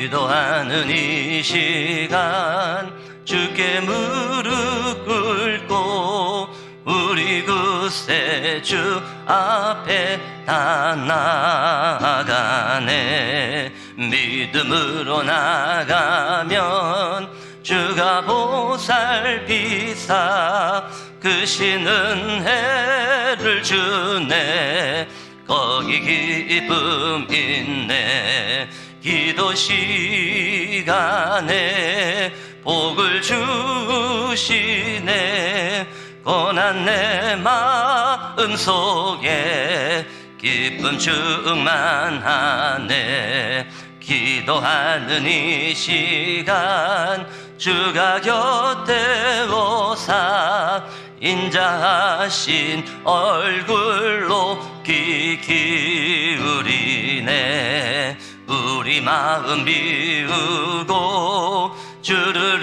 기도하는 이 시간 주께 무릎 꿇고 우리 구세주 앞에 다 나아가네. 믿음으로 나가면 주가 보살피사 크신 은혜를 주네. 거기 기쁨 있네. 기도 시간에 복을 주시네. 고난 내 마음 속에 기쁨 충만하네. 기도하는 이 시간 주가 곁에 오사 인자하신 얼굴로 귀 기울이네. 우리 마음 비우고 주를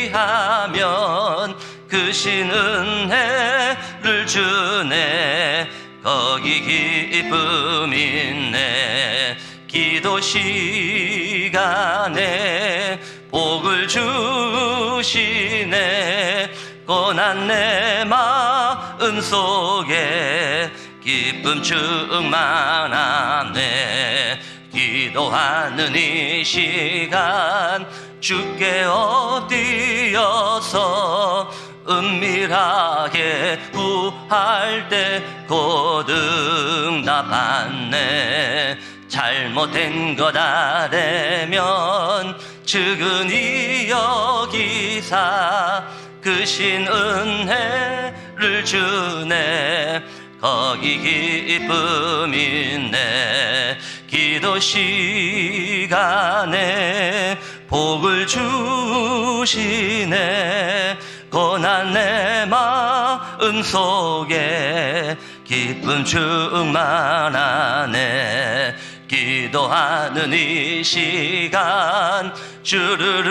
의지하면 크신 은혜를 주네. 거기 기쁨 있네. 기도 시간에 복을 주시네. 고난 내 마음 속에 기쁨 충만하네. 기도하는 이 시간 주께 엎드려서 은밀하게 구할 때 곧 응답받네. 잘못된 것 아래면 측은히 여기사 크신 은혜를 주네. 거기 기쁨 있네. 기도 시간에 복을 주시네. 고난 내 마음 속에 기쁨 충만하네. 기도하는 이 시간 주를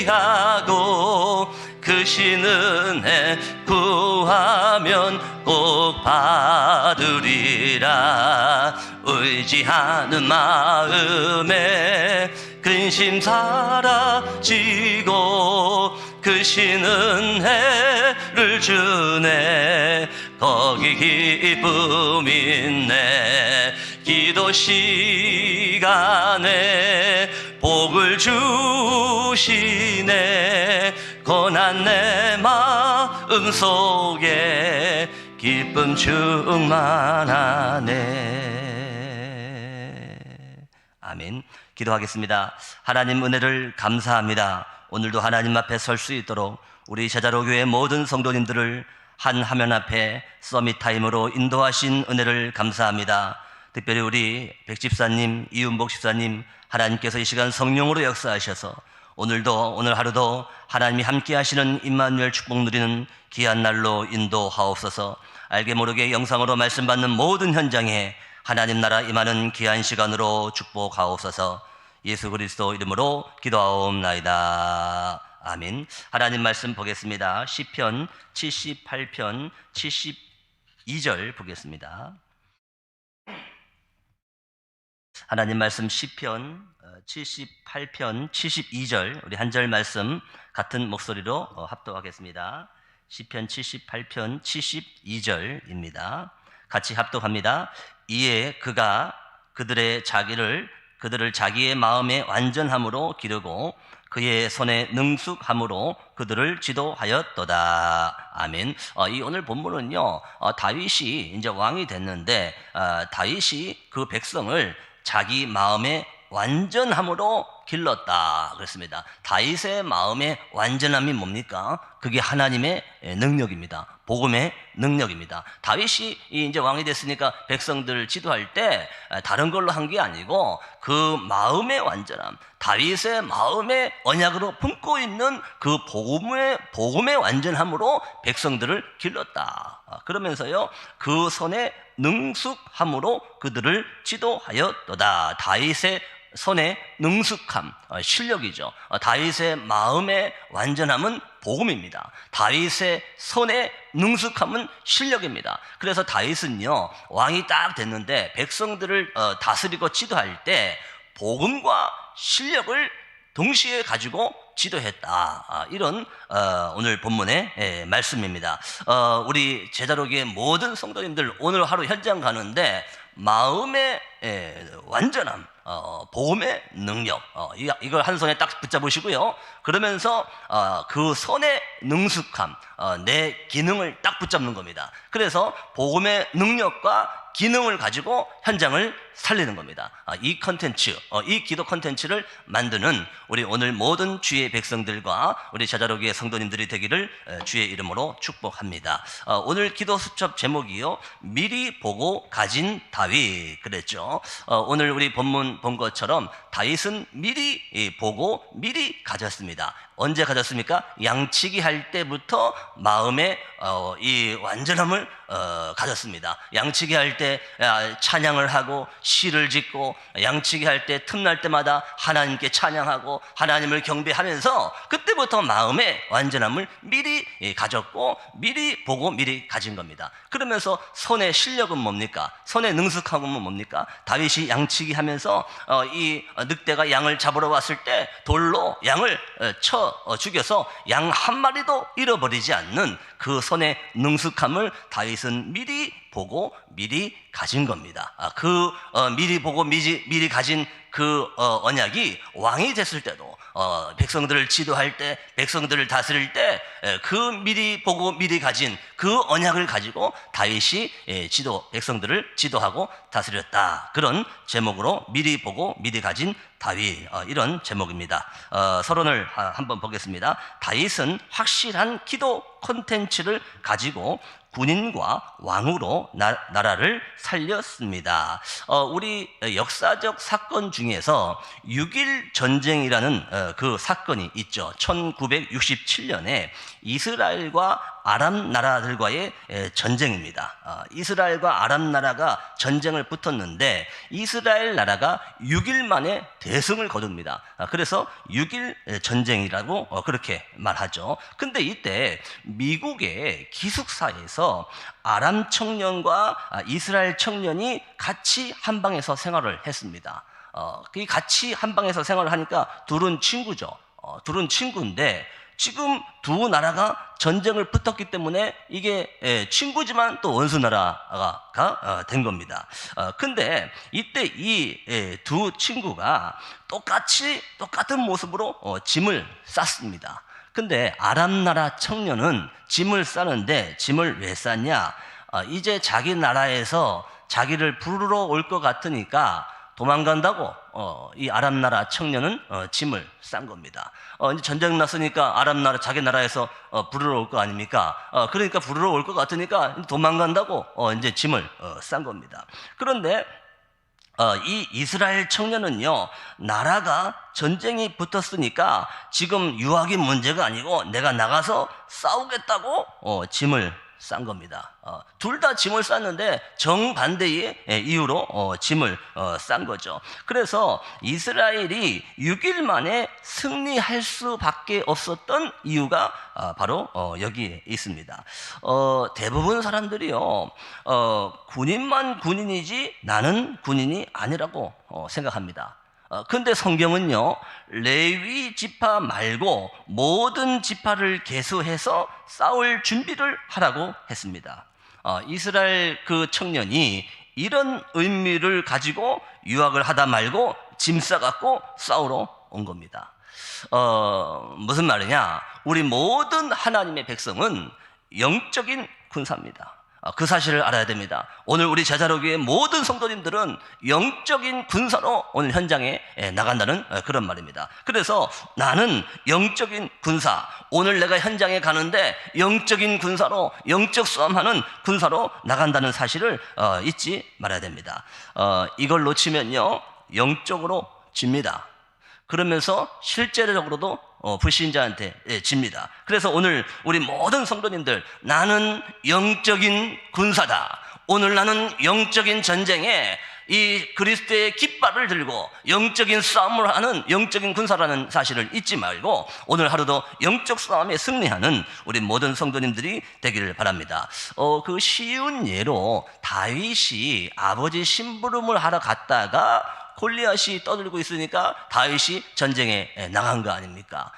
의지하고 크신 은혜 구하면 꼭 받으리라. 의지하는 마음에 근심 사라지고 크신 은혜를 주네. 거기 기쁨 있네. 기도 시간에 복을 주시네. 고난 내 마음 속에 기쁨 충만하네. 아멘. 기도하겠습니다. 하나님 은혜를 감사합니다. 오늘도 하나님 앞에 설 수 있도록 우리 제자로교회 모든 성도님들을 한 화면 앞에 서밋 타임으로 인도하신 은혜를 감사합니다. 특별히 우리 백집사님, 이윤복 집사님, 하나님께서 이 시간 성령으로 역사하셔서 오늘 하루도 하나님이 함께 하시는 임마누엘 축복 누리는 귀한 날로 인도하옵소서. 알게 모르게 영상으로 말씀 받는 모든 현장에 하나님 나라 임하는 귀한 시간으로 축복하옵소서. 예수 그리스도 이름으로 기도하옵나이다. 아멘. 하나님 말씀 보겠습니다. 시편 78편 72절 보겠습니다. 하나님 말씀 시편 78편 72절 우리 한 절 말씀 같은 목소리로 합독하겠습니다. 시편 78편 72절입니다. 같이 합독합니다. 이에 그가 그들을 자기의 마음의 완전함으로 기르고 그의 손에 능숙함으로 그들을 지도하였도다. 아멘. 이 오늘 본문은요, 다윗이 이제 왕이 됐는데 다윗이 그 백성을 자기 마음의 완전함으로 길렀다 그랬습니다. 다윗의 마음의 완전함이 뭡니까? 그게 하나님의 능력입니다. 복음의 능력입니다. 다윗이 이제 왕이 됐으니까 백성들을 지도할 때 다른 걸로 한 게 아니고 그 마음의 완전함, 다윗의 마음의 언약으로 품고 있는 그 복음의 완전함으로 백성들을 길렀다. 그러면서요, 그 손에 능숙함으로 그들을 지도하였도다. 다윗의 손의 능숙함, 실력이죠. 다윗의 마음의 완전함은 복음입니다. 다윗의 손의 능숙함은 실력입니다. 그래서 다윗은요, 왕이 딱 됐는데 백성들을 다스리고 지도할 때 복음과 실력을 동시에 가지고 지도했다. 이런 오늘 본문의 말씀입니다. 우리 제자로교의 모든 성도님들 오늘 하루 현장 가는데 마음의 완전함, 복음의 능력, 이걸 한 손에 딱 붙잡으시고요. 그러면서 그 손의 능숙함, 내 기능을 딱 붙잡는 겁니다. 그래서 복음의 능력과 기능을 가지고 현장을 살리는 겁니다. 이 컨텐츠, 이 기도 컨텐츠를 만드는 우리 오늘 모든 주의 백성들과 우리 제자로교의 성도님들이 되기를 주의 이름으로 축복합니다. 오늘 기도 수첩 제목이요, 미리 보고 가진 다윗 그랬죠. 오늘 우리 본문 본 것처럼 다윗은 미리 보고 미리 가졌습니다. 언제 가졌습니까? 양치기 할 때부터 마음의 이 완전함을 가졌습니다. 양치기 할 때 찬양을 하고 시를 짓고, 양치기 할 때 틈날 때마다 하나님께 찬양하고 하나님을 경배하면서 그때부터 마음의 완전함을 미리 가졌고 미리 보고 미리 가진 겁니다. 그러면서 손의 실력은 뭡니까? 손의 능숙함은 뭡니까? 다윗이 양치기 하면서 이 늑대가 양을 잡으러 왔을 때 돌로 양을 쳐 죽여서 양 한 마리도 잃어버리지 않는 그 손의 능숙함을 다윗은 미리 보고 미리 가진 겁니다. 미리 보고 미리 가진 그 언약이 왕이 됐을 때도, 백성들을 지도할 때, 백성들을 다스릴 때 그 미리 보고 미리 가진 그 언약을 가지고 다윗이 백성들을 지도하고 다스렸다. 그런 제목으로 미리 보고 미리 가진 다윗, 이런 제목입니다. 서론을 한번 보겠습니다. 다윗은 확실한 기도 콘텐츠를 가지고 군인과 왕으로 나라를 살렸습니다. 우리 역사적 사건 중에서 6.1 전쟁이라는 그 사건이 있죠. 1967년에 이스라엘과 아람 나라들과의 전쟁입니다. 이스라엘과 아람 나라가 전쟁을 붙었는데 이스라엘 나라가 6일 만에 대승을 거둡니다. 그래서 6.1 전쟁이라고 그렇게 말하죠. 근데 이때 미국의 기숙사에서 아람 청년과 이스라엘 청년이 같이 한 방에서 생활을 했습니다. 같이 한 방에서 생활을 하니까 둘은 친구죠. 둘은 친구인데 지금 두 나라가 전쟁을 붙었기 때문에 이게 친구지만 또 원수 나라가 된 겁니다. 근데 이때 이 두 친구가 똑같은 모습으로 짐을 쌌습니다. 근데 아람 나라 청년은 짐을 싸는데 짐을 왜 쌌냐? 이제 자기 나라에서 자기를 부르러 올 것 같으니까 도망간다고 이 아람 나라 청년은 짐을 싼 겁니다. 이제 전쟁 났으니까 아람 나라 자기 나라에서 부르러 올 거 아닙니까? 그러니까 부르러 올 것 같으니까 도망간다고 이제 짐을 싼 겁니다. 그런데 이 이스라엘 청년은요, 나라가 전쟁이 붙었으니까 지금 유학이 문제가 아니고 내가 나가서 싸우겠다고 짐을 싼 겁니다. 둘 다 짐을 쌌는데 정반대의 이유로 짐을 싼 거죠. 그래서 이스라엘이 6일 만에 승리할 수밖에 없었던 이유가 바로 여기에 있습니다. 대부분 사람들이요, 군인만 군인이지 나는 군인이 아니라고 생각합니다. 근데 성경은요, 레위 지파 말고 모든 지파를 계수해서 싸울 준비를 하라고 했습니다. 이스라엘 그 청년이 이런 의미를 가지고 유학을 하다 말고 짐 싸갖고 싸우러 온 겁니다. 무슨 말이냐? 우리 모든 하나님의 백성은 영적인 군사입니다. 그 사실을 알아야 됩니다. 오늘 우리 제자로교의 모든 성도님들은 영적인 군사로 오늘 현장에 나간다는 그런 말입니다. 그래서 나는 영적인 군사, 오늘 내가 현장에 가는데 영적인 군사로, 영적 싸움하는 군사로 나간다는 사실을 잊지 말아야 됩니다. 이걸 놓치면요, 영적으로 집니다. 그러면서 실제적으로도 불신자한테 집니다. 그래서 오늘 우리 모든 성도님들, 나는 영적인 군사다. 오늘 나는 영적인 전쟁에 이 그리스도의 깃발을 들고 영적인 싸움을 하는 영적인 군사라는 사실을 잊지 말고 오늘 하루도 영적 싸움에 승리하는 우리 모든 성도님들이 되기를 바랍니다. 그 쉬운 예로 다윗이 아버지 심부름을 하러 갔다가 골리앗이 떠들고 있으니까 다윗이 전쟁에 나간 거 아닙니까?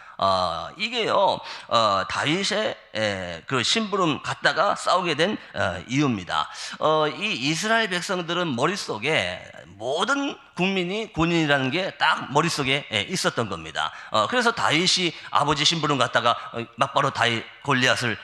이게요, 다윗의 그 심부름 갔다가 싸우게 된 이유입니다. 이 이스라엘 백성들은 머릿속에 모든 국민이 군인이라는 게 딱 머릿속에 있었던 겁니다. 그래서 다윗이 아버지 심부름 갔다가 막바로 다윗 골리앗을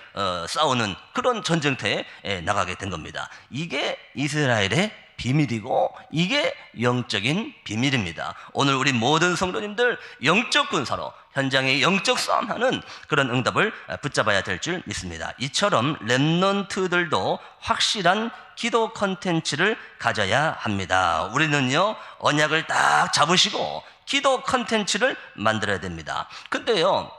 싸우는 그런 전쟁터에 나가게 된 겁니다. 이게 이스라엘의 비밀이고 이게 영적인 비밀입니다. 오늘 우리 모든 성도님들 영적 군사로 현장에 영적 싸움하는 그런 응답을 붙잡아야 될 줄 믿습니다. 이처럼 렘넌트들도 확실한 기도 컨텐츠를 가져야 합니다. 우리는요, 언약을 딱 잡으시고 기도 컨텐츠를 만들어야 됩니다. 근데요,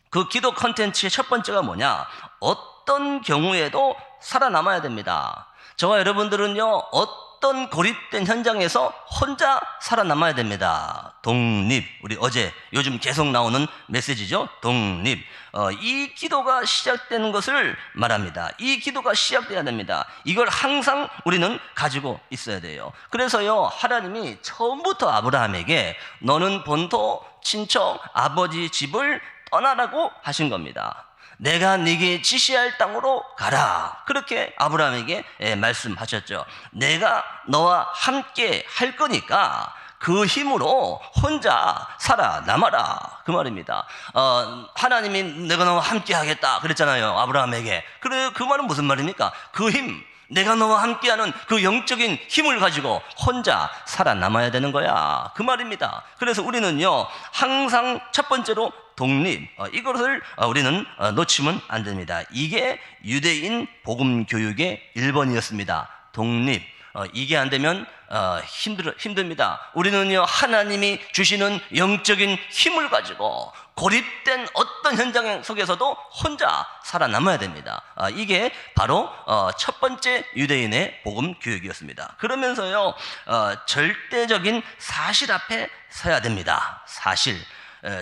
그 기도 컨텐츠의 첫 번째가 뭐냐? 어떤 경우에도 살아남아야 됩니다. 저와 여러분들은요, 어떤 고립된 현장에서 혼자 살아남아야 됩니다. 독립. 우리 어제 요즘 계속 나오는 메시지죠. 독립. 이 기도가 시작되는 것을 말합니다. 이 기도가 시작돼야 됩니다. 이걸 항상 우리는 가지고 있어야 돼요. 그래서요, 하나님이 처음부터 아브라함에게 너는 본토, 친척, 아버지 집을 떠나라고 하신 겁니다. 내가 네게 지시할 땅으로 가라. 그렇게 아브라함에게 말씀하셨죠. 내가 너와 함께 할 거니까 그 힘으로 혼자 살아남아라. 그 말입니다. 하나님이 내가 너와 함께 하겠다 그랬잖아요, 아브라함에게. 그래, 그 말은 무슨 말입니까? 그 힘, 내가 너와 함께하는 그 영적인 힘을 가지고 혼자 살아남아야 되는 거야. 그 말입니다. 그래서 우리는요, 항상 첫 번째로 독립, 이것을 우리는 놓치면 안 됩니다. 이게 유대인 복음 교육의 1번이었습니다. 독립. 이게 안 되면 힘듭니다. 우리는요, 하나님이 주시는 영적인 힘을 가지고 고립된 어떤 현장 속에서도 혼자 살아남아야 됩니다. 이게 바로 첫 번째 유대인의 복음 교육이었습니다. 그러면서요, 절대적인 사실 앞에 서야 됩니다. 사실.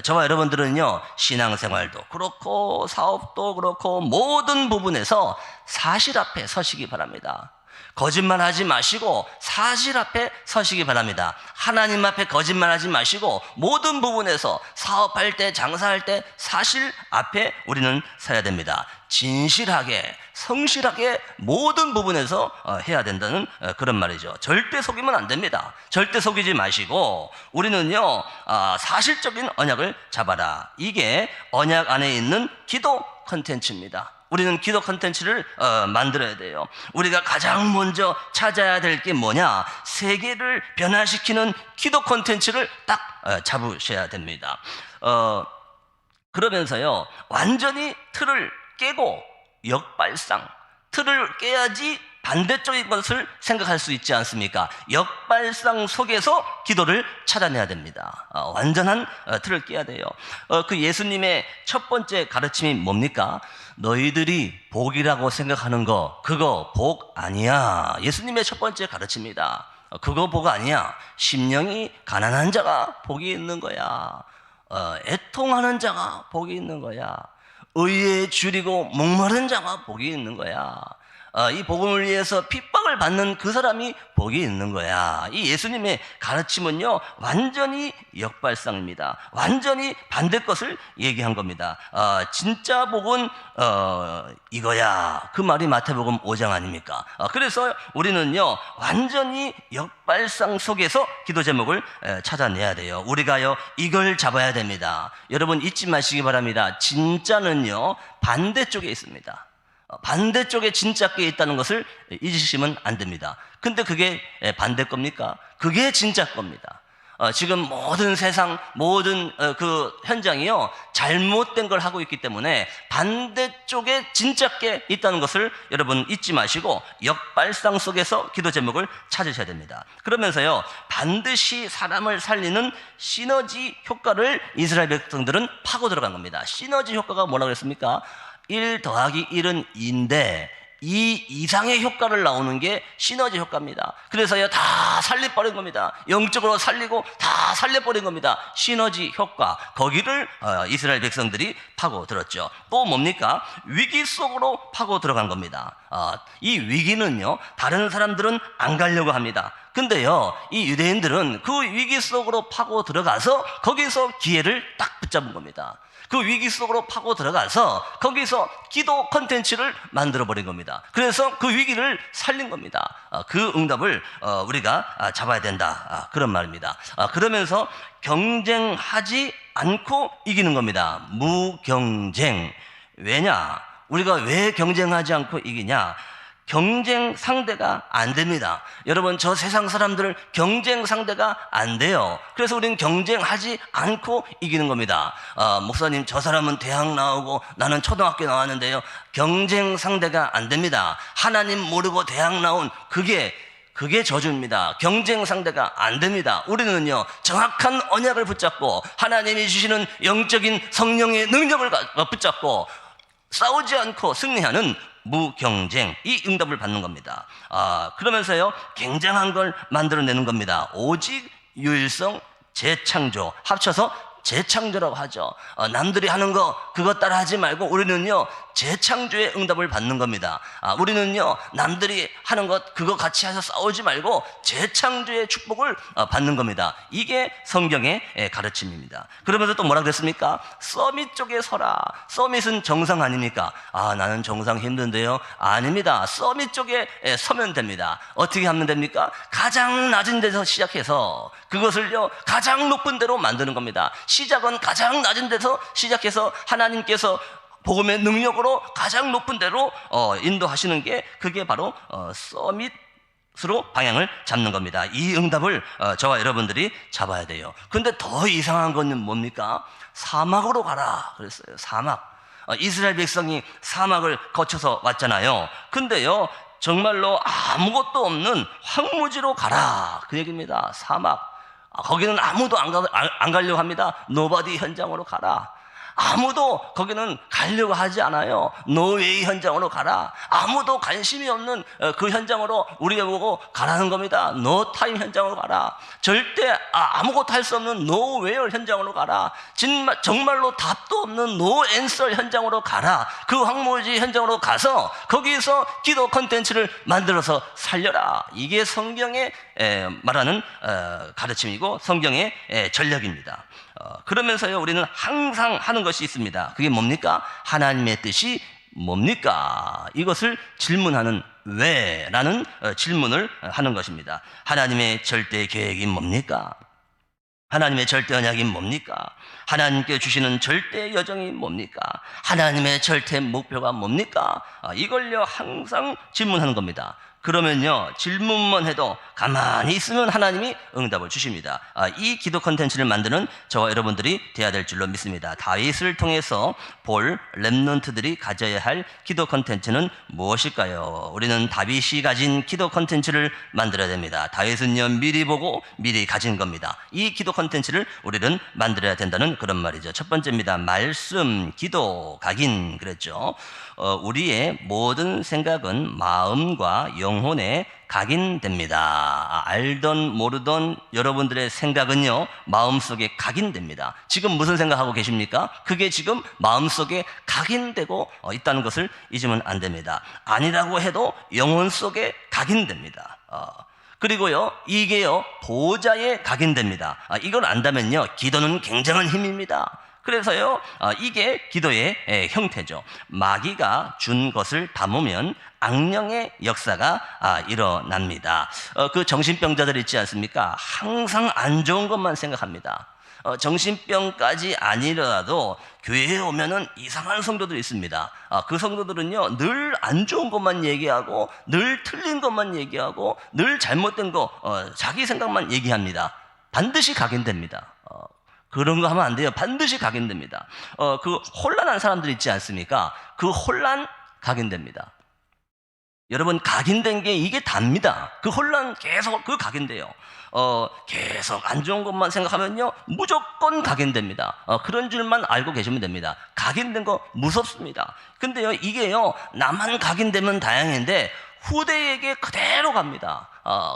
저와 여러분들은요, 신앙생활도 그렇고 사업도 그렇고 모든 부분에서 사실 앞에 서시기 바랍니다. 거짓말하지 마시고 사실 앞에 서시기 바랍니다. 하나님 앞에 거짓말하지 마시고 모든 부분에서 사업할 때, 장사할 때 사실 앞에 우리는 서야 됩니다. 진실하게, 성실하게 모든 부분에서 해야 된다는 그런 말이죠. 절대 속이면 안 됩니다. 절대 속이지 마시고 우리는요, 사실적인 언약을 잡아라. 이게 언약 안에 있는 기도 컨텐츠입니다. 우리는 기도 컨텐츠를 만들어야 돼요. 우리가 가장 먼저 찾아야 될 게 뭐냐? 세계를 변화시키는 기도 컨텐츠를 딱 잡으셔야 됩니다. 그러면서요, 완전히 틀을 깨고 역발상, 틀을 깨야지 반대쪽의 것을 생각할 수 있지 않습니까? 역발상 속에서 기도를 찾아내야 됩니다. 완전한 틀을 깨야 돼요. 그 예수님의 첫 번째 가르침이 뭡니까? 너희들이 복이라고 생각하는 거, 그거 복 아니야. 예수님의 첫 번째 가르침입니다. 그거 복 아니야. 심령이 가난한 자가 복이 있는 거야. 애통하는 자가 복이 있는 거야. 의에 줄이고 목마른 자가 복이 있는 거야. 이 복음을 위해서 핍박을 받는 그 사람이 복이 있는 거야. 이 예수님의 가르침은요, 완전히 역발상입니다. 완전히 반대 것을 얘기한 겁니다. 진짜 복은 이거야. 그 말이 마태복음 5장 아닙니까? 그래서 우리는요, 완전히 역발상 속에서 기도 제목을 찾아내야 돼요. 우리가요, 이걸 잡아야 됩니다. 여러분 잊지 마시기 바랍니다. 진짜는요, 반대쪽에 있습니다. 반대쪽에 진짜 게 있다는 것을 잊으시면 안 됩니다. 근데 그게 반대 겁니까? 그게 진짜 겁니다. 지금 모든 세상, 모든 그 현장이요, 잘못된 걸 하고 있기 때문에 반대쪽에 진짜 게 있다는 것을 여러분 잊지 마시고 역발상 속에서 기도 제목을 찾으셔야 됩니다. 그러면서요, 반드시 사람을 살리는 시너지 효과를 이스라엘 백성들은 파고 들어간 겁니다. 시너지 효과가 뭐라고 그랬습니까? 1 더하기 1은 2인데 이 이상의 효과를 나오는 게 시너지 효과입니다. 그래서요, 다 살려버린 겁니다. 영적으로 살리고 다 살려버린 겁니다. 시너지 효과. 거기를 이스라엘 백성들이 파고들었죠. 또 뭡니까? 위기 속으로 파고 들어간 겁니다. 이 위기는요, 다른 사람들은 안 가려고 합니다. 근데요, 이 유대인들은 그 위기 속으로 파고 들어가서 거기서 기회를 딱 붙잡은 겁니다. 그 위기 속으로 파고 들어가서 거기서 기도 콘텐츠를 만들어버린 겁니다. 그래서 그 위기를 살린 겁니다. 그 응답을 우리가 잡아야 된다, 그런 말입니다. 그러면서 경쟁하지 않고 이기는 겁니다. 무경쟁. 왜냐? 우리가 왜 경쟁하지 않고 이기냐? 경쟁 상대가 안 됩니다. 여러분, 저 세상 사람들 경쟁 상대가 안 돼요. 그래서 우리는 경쟁하지 않고 이기는 겁니다. 목사님, 저 사람은 대학 나오고 나는 초등학교 나왔는데요, 경쟁 상대가 안 됩니다. 하나님 모르고 대학 나온 그게 저주입니다. 경쟁 상대가 안 됩니다. 우리는요, 정확한 언약을 붙잡고 하나님이 주시는 영적인 성령의 능력을 붙잡고 싸우지 않고 승리하는 무경쟁, 이 응답을 받는 겁니다. 그러면서요, 굉장한 걸 만들어내는 겁니다. 오직 유일성 재창조, 합쳐서 재창조라고 하죠. 남들이 하는 거 그거 따라 하지 말고 우리는요, 재창조의 응답을 받는 겁니다. 우리는요, 남들이 하는 것 그거 같이 해서 싸우지 말고 재창조의 축복을 받는 겁니다. 이게 성경의 가르침입니다. 그러면서 또 뭐라 그랬습니까? 서밋 쪽에 서라. 서밋은 정상 아닙니까? 나는 정상 힘든데요. 아닙니다. 서밋 쪽에 서면 됩니다. 어떻게 하면 됩니까? 가장 낮은 데서 시작해서 그것을요, 가장 높은 데로 만드는 겁니다. 시작은 가장 낮은 데서 시작해서 하나님께서 복음의 능력으로 가장 높은 데로 인도하시는 게, 그게 바로 서밋으로 방향을 잡는 겁니다. 이 응답을 저와 여러분들이 잡아야 돼요. 근데 더 이상한 건 뭡니까? 사막으로 가라 그랬어요. 사막. 이스라엘 백성이 사막을 거쳐서 왔잖아요. 근데요, 정말로 아무것도 없는 황무지로 가라, 그 얘기입니다. 사막. 거기는 아무도 안 가려고 합니다. 노바디 현장으로 가라. 아무도 거기는 가려고 하지 않아요. 노웨이 현장으로 가라. 아무도 관심이 없는 그 현장으로 우리가 보고 가라는 겁니다. 노타임 현장으로 가라. 절대 아무것도 할 수 없는 노웨어 현장으로 가라. 정말로 답도 없는 노앤서 현장으로 가라. 그 황무지 현장으로 가서 거기서 기도 콘텐츠를 만들어서 살려라. 이게 성경에 말하는 가르침이고 성경의 전략입니다. 그러면서요, 우리는 항상 하는 것이 있습니다. 그게 뭡니까? 하나님의 뜻이 뭡니까? 이것을 질문하는, 왜? 라는 질문을 하는 것입니다. 하나님의 절대 계획이 뭡니까? 하나님의 절대 언약이 뭡니까? 하나님께 주시는 절대 여정이 뭡니까? 하나님의 절대 목표가 뭡니까? 이걸요, 항상 질문하는 겁니다. 그러면요, 질문만 해도 가만히 있으면 하나님이 응답을 주십니다. 이 기도 콘텐츠를 만드는 저와 여러분들이 돼야 될 줄로 믿습니다. 다윗을 통해서 볼 렘넌트들이 가져야 할 기도 콘텐츠는 무엇일까요? 우리는 다윗이 가진 기도 콘텐츠를 만들어야 됩니다. 다윗은요, 미리 보고 미리 가진 겁니다. 이 기도 콘텐츠를 우리는 만들어야 된다는 그런 말이죠. 첫 번째입니다. 말씀, 기도, 각인 그랬죠. 우리의 모든 생각은 마음과 영혼에 각인됩니다. 알던 모르던 여러분들의 생각은요, 마음속에 각인됩니다. 지금 무슨 생각하고 계십니까? 그게 지금 마음속에 각인되고 있다는 것을 잊으면 안 됩니다. 아니라고 해도 영혼 속에 각인됩니다. 그리고요, 이게요, 보좌에 각인됩니다. 이걸 안다면요, 기도는 굉장한 힘입니다. 그래서요, 이게 기도의 형태죠. 마귀가 준 것을 담으면 악령의 역사가 일어납니다. 그 정신병자들 있지 않습니까? 항상 안 좋은 것만 생각합니다. 정신병까지 아니더라도 교회에 오면은 이상한 성도들이 있습니다. 그 성도들은요, 늘 안 좋은 것만 얘기하고, 늘 틀린 것만 얘기하고, 늘 잘못된 거, 자기 생각만 얘기합니다. 반드시 각인됩니다. 그런 거 하면 안 돼요. 반드시 각인됩니다. 그 혼란한 사람들 있지 않습니까? 그 혼란 각인됩니다. 여러분, 각인된 게 이게 답니다. 그 혼란 계속 그 각인돼요. 계속 안 좋은 것만 생각하면요, 무조건 각인됩니다. 그런 줄만 알고 계시면 됩니다. 각인된 거 무섭습니다. 근데요, 이게요, 나만 각인되면 다행인데 후대에게 그대로 갑니다.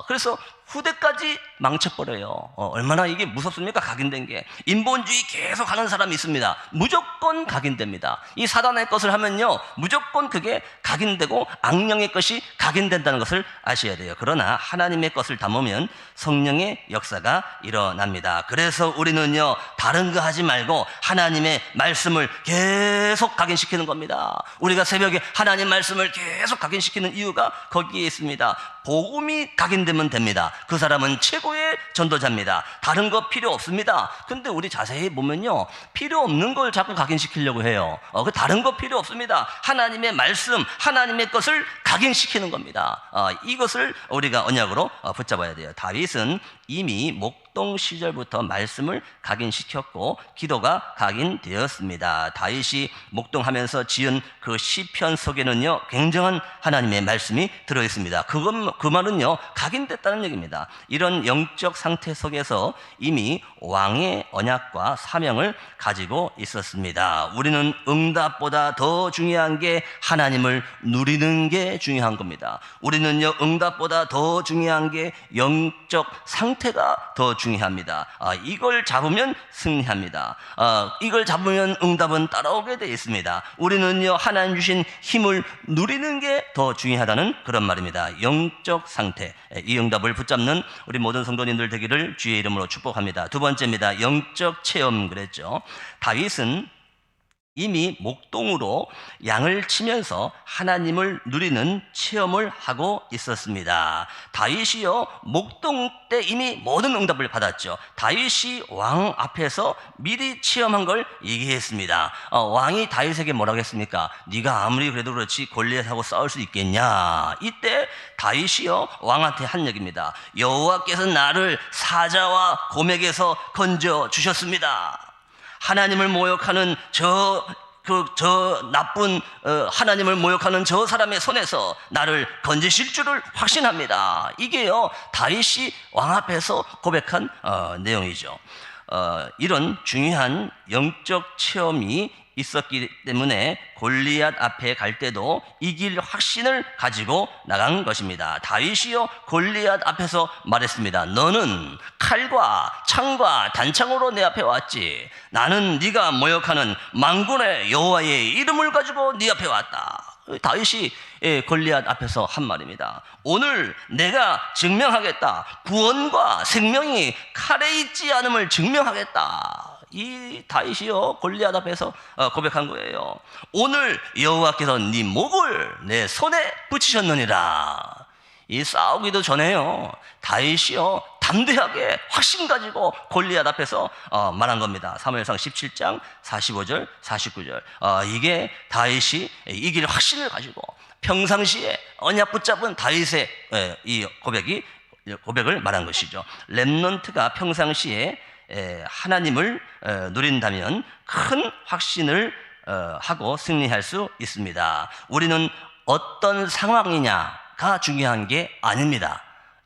그래서 후대까지 망쳐버려요. 얼마나 이게 무섭습니까? 각인된 게. 인본주의 계속 하는 사람이 있습니다. 무조건 각인됩니다. 이 사단의 것을 하면요, 무조건 그게 각인되고 악령의 것이 각인된다는 것을 아셔야 돼요. 그러나 하나님의 것을 담으면 성령의 역사가 일어납니다. 그래서 우리는요, 다른 거 하지 말고 하나님의 말씀을 계속 각인시키는 겁니다. 우리가 새벽에 하나님 말씀을 계속 각인시키는 이유가 거기에 있습니다. 복음이 각인되면 됩니다. 그 사람은 최고의 전도자입니다. 다른 거 필요 없습니다. 근데 우리 자세히 보면요, 필요 없는 걸 자꾸 각인시키려고 해요. 그 다른 거 필요 없습니다. 하나님의 말씀, 하나님의 것을 각인시키는 겁니다. 이것을 우리가 언약으로 붙잡아야 돼요. 다윗은 이미 목동 시절부터 말씀을 각인시켰고 기도가 각인되었습니다. 다윗이 목동하면서 지은 그 시편 속에는요, 굉장한 하나님의 말씀이 들어있습니다. 그 말은요, 각인됐다는 얘기입니다. 이런 영적 상태 속에서 이미 왕의 언약과 사명을 가지고 있었습니다. 우리는 응답보다 더 중요한 게 하나님을 누리는 게 중요한 겁니다. 우리는요, 응답보다 더 중요한 게 영적 상태가 더 중요합니다. 이걸 잡으면 승리합니다. 이걸 잡으면 응답은 따라오게 되어 있습니다. 우리는요, 하나님 주신 힘을 누리는 게 더 중요하다는 그런 말입니다. 영적 상태, 이 응답을 붙잡는 우리 모든 성도님들 되기를 주의 이름으로 축복합니다. 두 번째입니다. 영적 체험 그랬죠. 다윗은 이미 목동으로 양을 치면서 하나님을 누리는 체험을 하고 있었습니다. 다윗이요, 목동 때 이미 모든 응답을 받았죠. 다윗이 왕 앞에서 미리 체험한 걸 얘기했습니다. 왕이 다윗에게 뭐라고 했습니까? 네가 아무리 그래도 그렇지 골리앗하고 싸울 수 있겠냐? 이때 다윗이요, 왕한테 한 얘기입니다. 여호와께서 나를 사자와 곰에게서 건져 주셨습니다. 하나님을 모욕하는 저 나쁜 하나님을 모욕하는 저 사람의 손에서 나를 건지실 줄을 확신합니다. 이게요, 다윗이 왕 앞에서 고백한 내용이죠. 이런 중요한 영적 체험이 있었기 때문에 골리앗 앞에 갈 때도 이길 확신을 가지고 나간 것입니다. 다윗이요, 골리앗 앞에서 말했습니다. 너는 칼과 창과 단창으로 내 앞에 왔지. 나는 네가 모욕하는 만군의 여호와의 이름을 가지고 네 앞에 왔다. 다윗이 골리앗 앞에서 한 말입니다. 오늘 내가 증명하겠다. 구원과 생명이 칼에 있지 않음을 증명하겠다. 이 다윗이요, 골리앗 앞에서 고백한 거예요. 오늘 여호와께서 네 목을 내 손에 붙이셨느니라. 이 싸우기도 전에요, 다윗이요, 담대하게 확신 가지고 골리앗 앞에서 말한 겁니다. 사무엘상 17장 45절 49절. 이게 다윗이 이길 확신을 가지고 평상시에 언약 붙잡은 다윗의 이 고백을 말한 것이죠. 렘넌트가 평상시에 하나님을 누린다면 큰 확신을 하고 승리할 수 있습니다. 우리는 어떤 상황이냐가 중요한 게 아닙니다.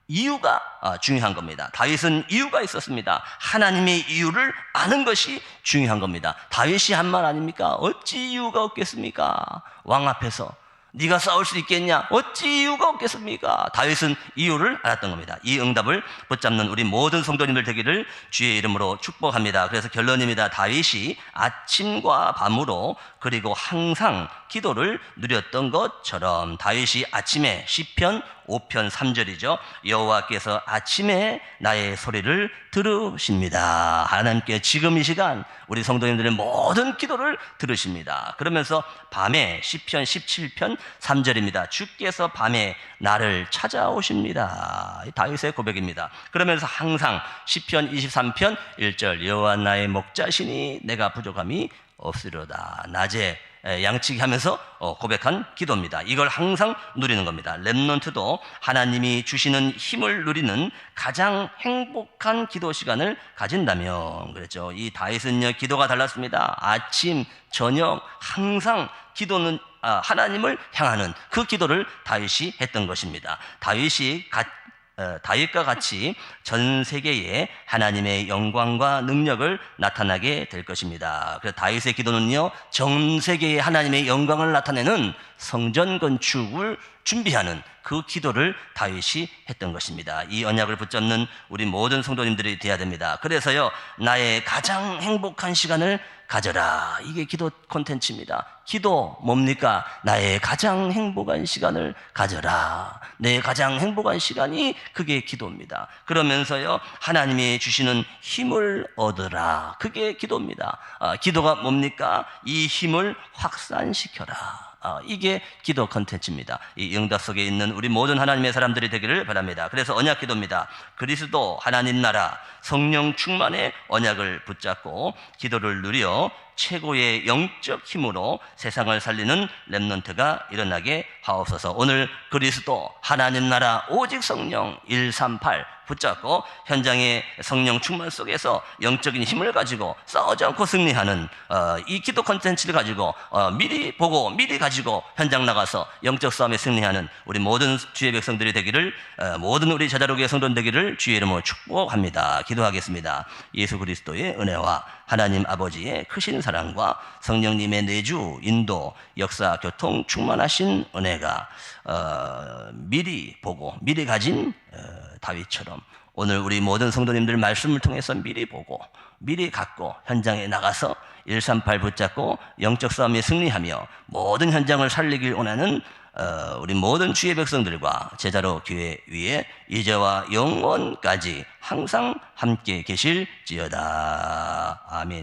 이유가 중요한 겁니다. 다윗은 이유가 있었습니다. 하나님의 이유를 아는 것이 중요한 겁니다. 다윗이 한 말 아닙니까? 어찌 이유가 없겠습니까? 왕 앞에서 네가 싸울 수 있겠냐? 어찌 이유가 없겠습니까? 다윗은 이유를 알았던 겁니다. 이 응답을 붙잡는 우리 모든 성도님들 되기를 주의 이름으로 축복합니다. 그래서 결론입니다. 다윗이 아침과 밤으로 그리고 항상 기도를 누렸던 것처럼 다윗이 아침에 시편 5편 3절이죠. 여호와께서 아침에 나의 소리를 들으십니다. 하나님께 지금 이 시간 우리 성도님들의 모든 기도를 들으십니다. 그러면서 밤에 시편 17편 3절입니다. 주께서 밤에 나를 찾아오십니다. 다윗의 고백입니다. 그러면서 항상 시편 23편 1절 여호와 나의 목자시니 내가 부족함이 없으려다. 낮에 양치기 하면서 고백한 기도입니다. 이걸 항상 누리는 겁니다. 렘넌트도 하나님이 주시는 힘을 누리는 가장 행복한 기도 시간을 가진다면, 그랬죠. 이 다윗은요, 기도가 달랐습니다. 아침, 저녁 항상 기도는 하나님을 향하는 그 기도를 다윗이 했던 것입니다. 다윗과 같이 전 세계에 하나님의 영광과 능력을 나타나게 될 것입니다. 그래서 다윗의 기도는요, 전 세계에 하나님의 영광을 나타내는 성전 건축을 준비하는 그 기도를 다윗이 했던 것입니다. 이 언약을 붙잡는 우리 모든 성도님들이 되어야 됩니다. 그래서요, 나의 가장 행복한 시간을 가져라. 이게 기도 콘텐츠입니다. 기도 뭡니까? 나의 가장 행복한 시간을 가져라. 내 가장 행복한 시간이 그게 기도입니다. 그러면서요, 하나님이 주시는 힘을 얻으라. 그게 기도입니다. 기도가 뭡니까? 이 힘을 확산시켜라. 이게 기도 컨텐츠입니다. 이 응답 속에 있는 우리 모든 하나님의 사람들이 되기를 바랍니다. 그래서 언약 기도입니다. 그리스도 하나님 나라 성령 충만의 언약을 붙잡고 기도를 누려 최고의 영적 힘으로 세상을 살리는 렘넌트가 일어나게 하옵소서. 오늘 그리스도 하나님 나라 오직 성령 138 붙잡고 현장의 성령 충만 속에서 영적인 힘을 가지고 싸우지 않고 승리하는 이 기도 콘텐츠를 가지고 미리 보고 미리 가지고 현장 나가서 영적 싸움에 승리하는 우리 모든 주의 백성들이 되기를, 모든 우리 제자로교회 성도들 되기를 주의 이름으로 축복합니다. 기도하겠습니다. 예수 그리스도의 은혜와 하나님 아버지의 크신 사랑과 성령님의 내주, 인도, 역사, 교통 충만하신 은혜가 미리 보고 미리 가진 다윗처럼 오늘 우리 모든 성도님들 말씀을 통해서 미리 보고 미리 갖고 현장에 나가서 138 붙잡고 영적 싸움에 승리하며 모든 현장을 살리길 원하는 우리 모든 주의 백성들과 제자로 교회 위에 이제와 영원까지 항상 함께 계실지어다. 아멘.